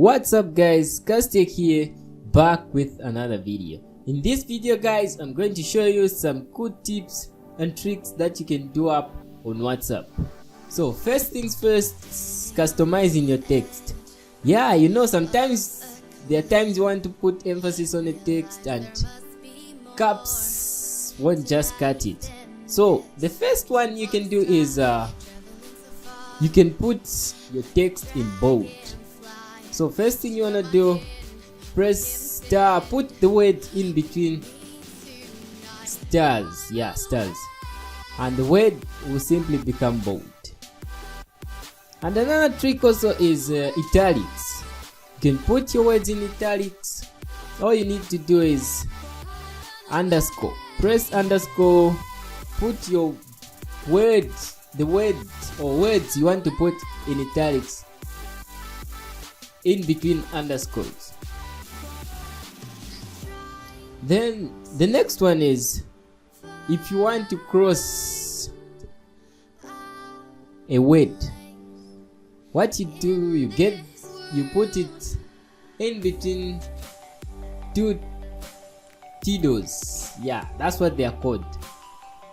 What's up guys, Castek here, back with another video. In this video guys, I'm going to show you some good tips and tricks that you can do up on WhatsApp. So first things first, customizing your text. Yeah, you know, sometimes there are times you want to put emphasis on the text and caps won't just cut it. So the first one you can do is you can put your text in bold. So first thing you wanna do, press star, put the word in between stars, yeah, stars, and the word will simply become bold. And another trick also is italics. You can put your words in italics. All you need to do is underscore, press underscore, put your words, the words or words you want to put in italics in between underscores. Then the next one is, if you want to cross a word, what you do, you put it in between two tidos. Yeah, that's what they are called.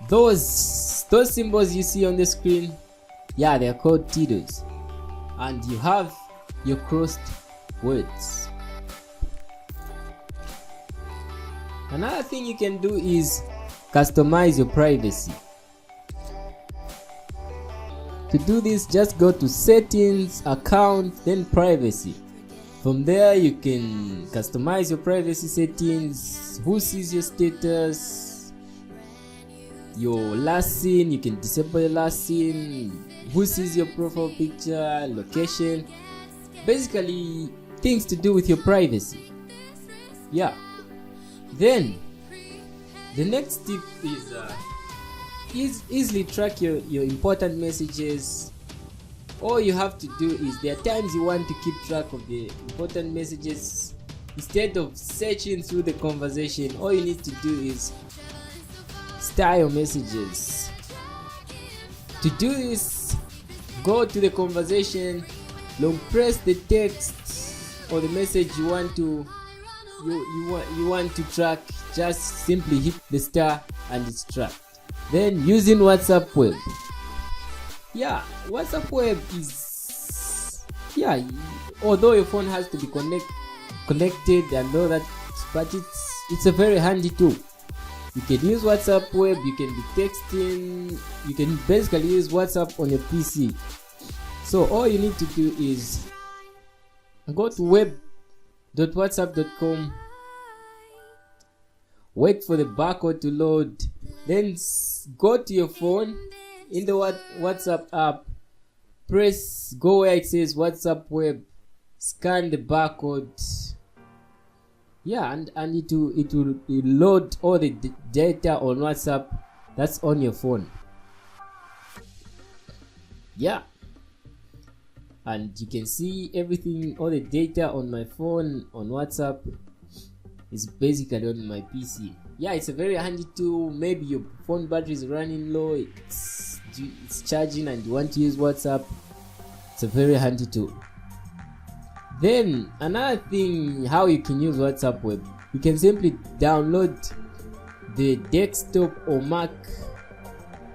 Those symbols you see on the screen, yeah, they are called tidos, and you have your crossed words. Another thing you can do is customize your privacy. To do this, just go to settings, account, then privacy. From there you can customize your privacy settings, who sees your status, your last seen, you can disable the last seen, who sees your profile picture, location, basically things to do with your privacy. Yeah. Then the next tip is easily track your important messages. All you have to do is, there are times you want to keep track of the important messages instead of searching through the conversation. All you need to do is star your messages. To do this, go to the conversation, long press the text or the message you want to track, just simply hit the star and it's tracked. Then using WhatsApp web. Yeah, WhatsApp web is, yeah, although your phone has to be connected and all that, but it's a very handy tool. You can use WhatsApp web, you can be texting, you can basically use WhatsApp on your PC. So all you need to do is go to web.whatsapp.com, wait for the barcode to load, then go to your phone in the WhatsApp app, go where it says WhatsApp web, scan the barcode, yeah, and it will load all the data on WhatsApp that's on your phone. Yeah, and you can see everything, all the data on my phone on WhatsApp is basically on my PC. Yeah, it's a very handy tool. Maybe your phone battery is running low, it's charging and you want to use WhatsApp, it's a very handy tool. Then another thing, how you can use WhatsApp web, you can simply download the desktop or Mac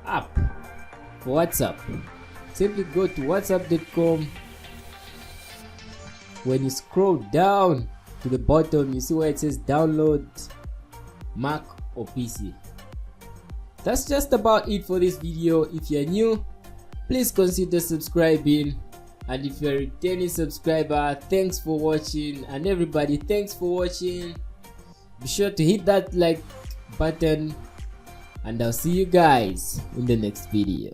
app for WhatsApp. Simply go to whatsapp.com. When you scroll down to the bottom, you see where it says download Mac or PC. That's just about it for this video. If you're new, please consider subscribing, and if you're a returning subscriber, thanks for watching. And everybody, thanks for watching. Be sure to hit that like button, and I'll see you guys in the next video.